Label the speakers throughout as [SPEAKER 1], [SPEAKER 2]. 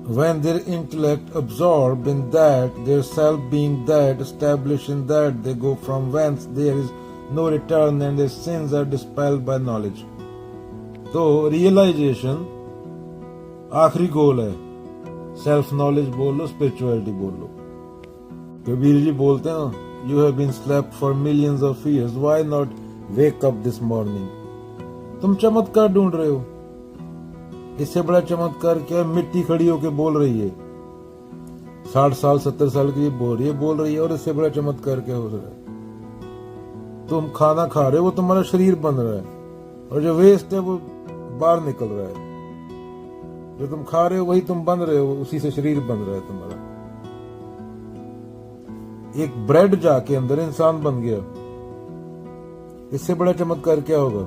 [SPEAKER 1] When their intellect absorbed in that, their self being that, established in that, they go from whence there is no return and their sins are dispelled by knowledge. तो realisation आखिरी गोल है. Self knowledge बोल लो, spirituality बोल लो. कबीर जी बोलते हैं ना, you have been slept for millions of years, why not wake up this morning. तुम चमत्कार ढूंढ रहे हो. इससे बड़ा चमत्कार क्या है? मिट्टी खड़ी होके बोल रही है. 60 साल 70 साल की बोल रही है और इससे बड़ा चमत्कार क्या हो रहा है? तुम खाना खा रहे हो, वो तुम्हारा शरीर बन रहा है, और जो वेस्ट है वो बाहर निकल रहा है. जो तुम खा रहे हो वही तुम बन रहे हो, उसी से शरीर बन रहा है तुम्हारा. एक ब्रेड जाके अंदर इंसान बन गया. इससे बड़ा चमत्कार क्या होगा?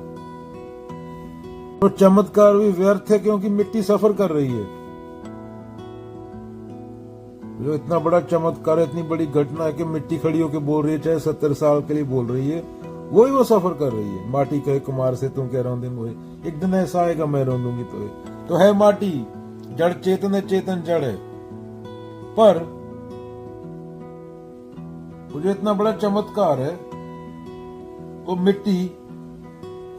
[SPEAKER 1] तो चमत्कार भी व्यर्थ है, क्योंकि मिट्टी सफर कर रही है. जो इतना बड़ा चमत्कार, इतनी बड़ी घटना है कि मिट्टी खड़ी होकर बोल रही है, चाहे 70 साल के लिए बोल रही है, वही वो सफर कर रही है. माटी कहे कुमार से तुम क्या रौंदे मोहे, एक दिन ऐसा आएगा मैं रौंदूंगी तो है माटी. जड़ चेतन है, चेतन जड़ है. पर वो जो इतना बड़ा चमत्कार है, वो मिट्टी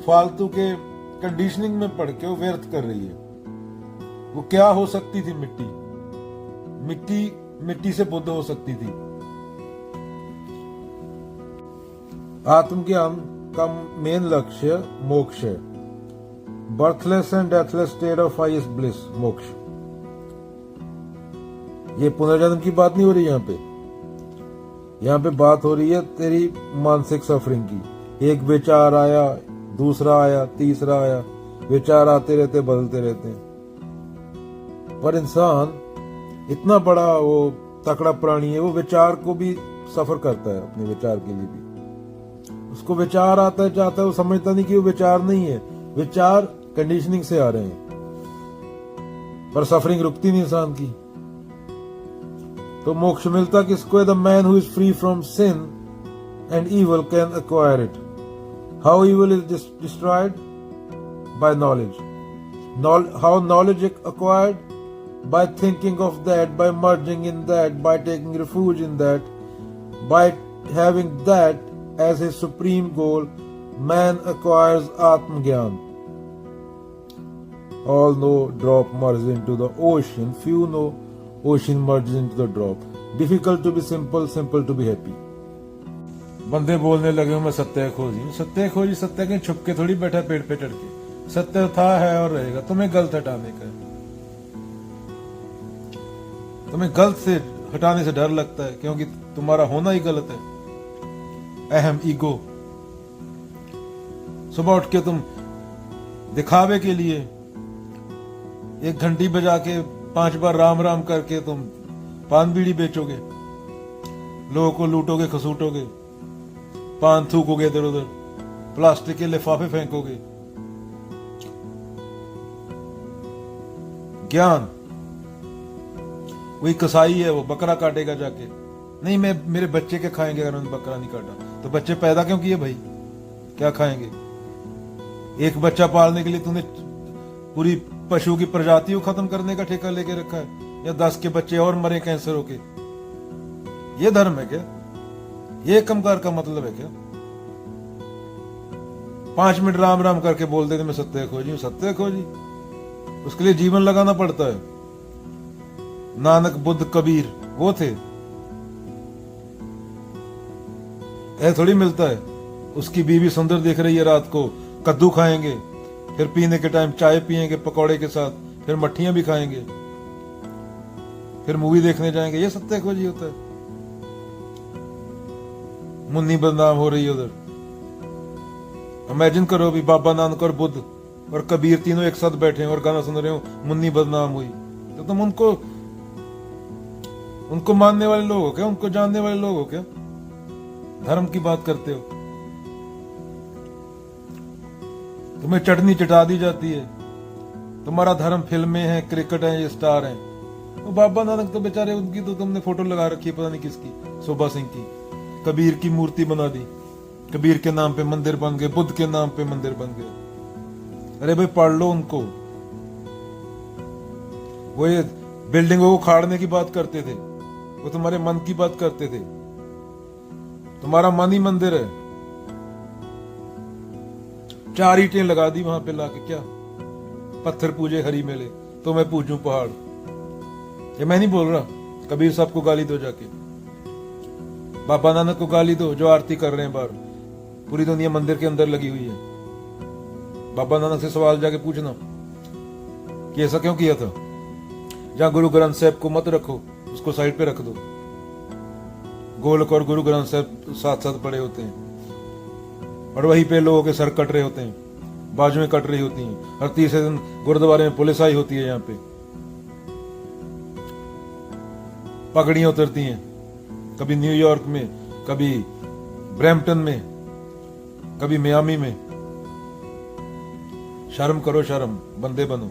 [SPEAKER 1] फालतू के कंडीशनिंग में पड़ के वो व्यर्थ कर रही है. वो क्या हो सकती थी? मिट्टी से बुद्ध हो सकती थी. आत्मज्ञान का मेन लक्ष्य मोक्ष है. Birthless and deathless state of highest bliss, मोक्ष. ये पुनर्जन्म की बात नहीं हो रही यहाँ पे बात हो रही है तेरी मानसिक सफरिंग की. एक विचार आया, दूसरा आया, तीसरा आया. विचार आते रहते, बदलते रहते हैं. पर इंसान इतना बड़ा वो तकड़ा प्राणी है, वो विचार को भी सफर करता है. अपने विचार के लिए भी उसको विचार आता है, चाहता है. वो समझता नहीं कि वो विचार नहीं है, विचार कंडीशनिंग से आ रहे हैं. पर सफरिंग रुकती नहीं इंसान की. तो मोक्ष मिलता किसको है? The man who is free from sin and evil can acquire it. How evil is destroyed? By knowledge. How knowledge acquired? By thinking of that, by merging in that, by taking refuge in that, by having that as his supreme goal, man acquires Atmagyan. All know drop merges into the ocean, few know ocean merges into the drop. Difficult to be simple, simple to be happy. बंदे बोलने लगे मैं सत्य खोजी. सत्य खोजी, सत्य के छुप के थोड़ी बैठा पेड़ पे चढ़ के. सत्य था, है और रहेगा. तुम्हें गलत हटाने का, तुम्हें गलत से हटाने से डर लगता है, क्योंकि तुम्हारा होना ही गलत है. अहम, ईगो. सुबह उठ के तुम दिखावे के लिए एक घंटी बजा के 5 बार राम राम करके तुम पान बीड़ी बेचोगे, लोगों को लूटोगे, खसूटोगे, पान थूकोगे इधर उधर, प्लास्टिक के लिफाफे फेंकोगे. ज्ञान वही कसाई है, वो बकरा काटेगा जाके. नहीं, मैं मेरे बच्चे के खाएंगे अगर उन्होंने बकरा नहीं काटा. तो बच्चे पैदा क्यों किए भाई? क्या खाएंगे? एक बच्चा पालने के लिए तूने पूरी पशु की प्रजाति को खत्म करने का ठेका लेके रखा है, या 10 के बच्चे और मरे कैंसर होके? ये धर्म है क्या? ये कमकार का मतलब है क्या? 5 मिनट राम राम करके बोल देते मैं सत्य खोजी हूं. सत्य खोजी, उसके लिए जीवन लगाना पड़ता है. नानक, बुद्ध, कबीर वो थे. ऐसा थोड़ी मिलता है. उसकी बीवी सुंदर दिख रही है, रात को कद्दू खाएंगे, फिर पीने के टाइम चाय पिएंगे पकौड़े के साथ, फिर मट्ठियां भी खाएंगे, फिर मूवी देखने जाएंगे. ये सत्य खोजी होता है. मुन्नी बदनाम हो रही है उधर. इमेजिन करो अभी बाबा नानक और बुद्ध और कबीर तीनों एक साथ बैठे हैं और गाना सुन रहे हो, मुन्नी बदनाम हुई. तो तुम उनको मानने वाले लोग हो क्या? उनको जानने वाले लोग हो क्या? धर्म की बात करते हो. तुम्हें चटनी चटा दी जाती है. तुम्हारा धर्म फिल्में हैं, क्रिकेट है, ये स्टार हैं. तो बाबा नानक तो बेचारे, उनकी तो तुमने फोटो लगा रखी है पता नहीं किसकी, शोभा सिंह की. कबीर की मूर्ति बना दी, कबीर के नाम पे मंदिर बन गए, बुद्ध के नाम पे मंदिर बन गए. अरे भाई पढ़ लो उनको. वो ये बिल्डिंगों को खाड़ने की बात करते थे, वो तुम्हारे मन की बात करते थे। तुम्हारा मन ही मंदिर है। 4 ईंटें लगा दी वहां पे लाके, क्या पत्थर पूजे हरी मेले, तो मैं पूजूं पहाड़। ये मैं नहीं बोल रहा, कबीर साहब को गाली दो जाके, बाबा नानक को गाली दो जो आरती कर रहे हैं बाहर। पूरी दुनिया मंदिर के अंदर लगी हुई है। बाबा नानक से सवाल जाके पूछना कि ऐसा क्यों किया था। जहां गुरु ग्रंथ साहब को मत रखो, उसको साइड पे रख दो। गोलक और गुरु ग्रंथ साहब साथ साथ पड़े होते हैं, और वहीं पे लोगों के सर कट रहे होते हैं, बाजुएं कट रही होती हैं। हर तीसरे दिन गुरुद्वारे में पुलिस आई होती है, यहाँ पे पगड़ियां उतरती हैं, कभी न्यूयॉर्क में, कभी ब्रैम्पटन में, कभी मियामी में। शर्म करो, शर्म, बंदे बनो।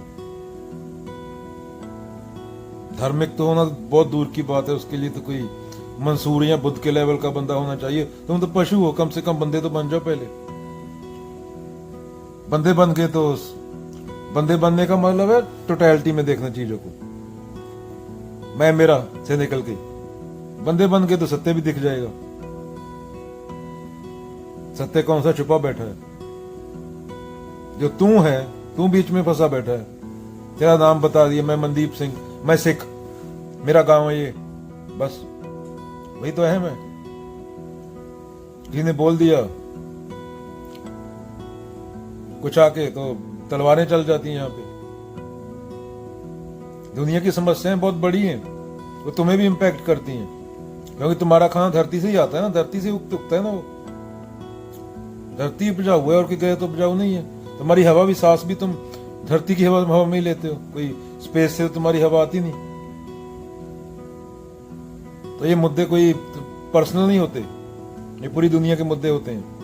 [SPEAKER 1] धार्मिक तो होना बहुत दूर की बात है, उसके लिए तो कोई मंसूर या बुद्ध के लेवल का बंदा होना चाहिए। तुम तो पशु हो, कम से कम बंदे तो बन जाओ पहले। बंदे बन गए तो बंदे बनने का मतलब है टोटलिटी में देखना चीजों को। मैं मेरा से निकल के बंदे बन गए तो सत्य भी दिख जाएगा। सत्य कौन सा छुपा बैठा है? जो तू है, तू बीच में फंसा बैठा है। तेरा नाम बता दिया, मैं मनदीप सिंह, मैं सिख, मेरा गांव है ये, बस वही तो है। मैं किसी ने बोल दिया कुछ आके तो तलवारें चल जाती हैं। यहाँ पे दुनिया की समस्याएं बहुत बड़ी हैं, वो तुम्हें भी इंपैक्ट करती हैं, क्योंकि तुम्हारा खाना धरती से ही आता है ना, धरती से उगता है ना। वो धरती उपजाऊ है, और कोई गए तो उपजाऊ नहीं है। तुम्हारी हवा भी, सांस भी तुम धरती की हवा में ही लेते हो, कोई स्पेस से तुम्हारी हवा आती नहीं। तो ये मुद्दे कोई पर्सनल नहीं होते, ये पूरी दुनिया के मुद्दे होते हैं।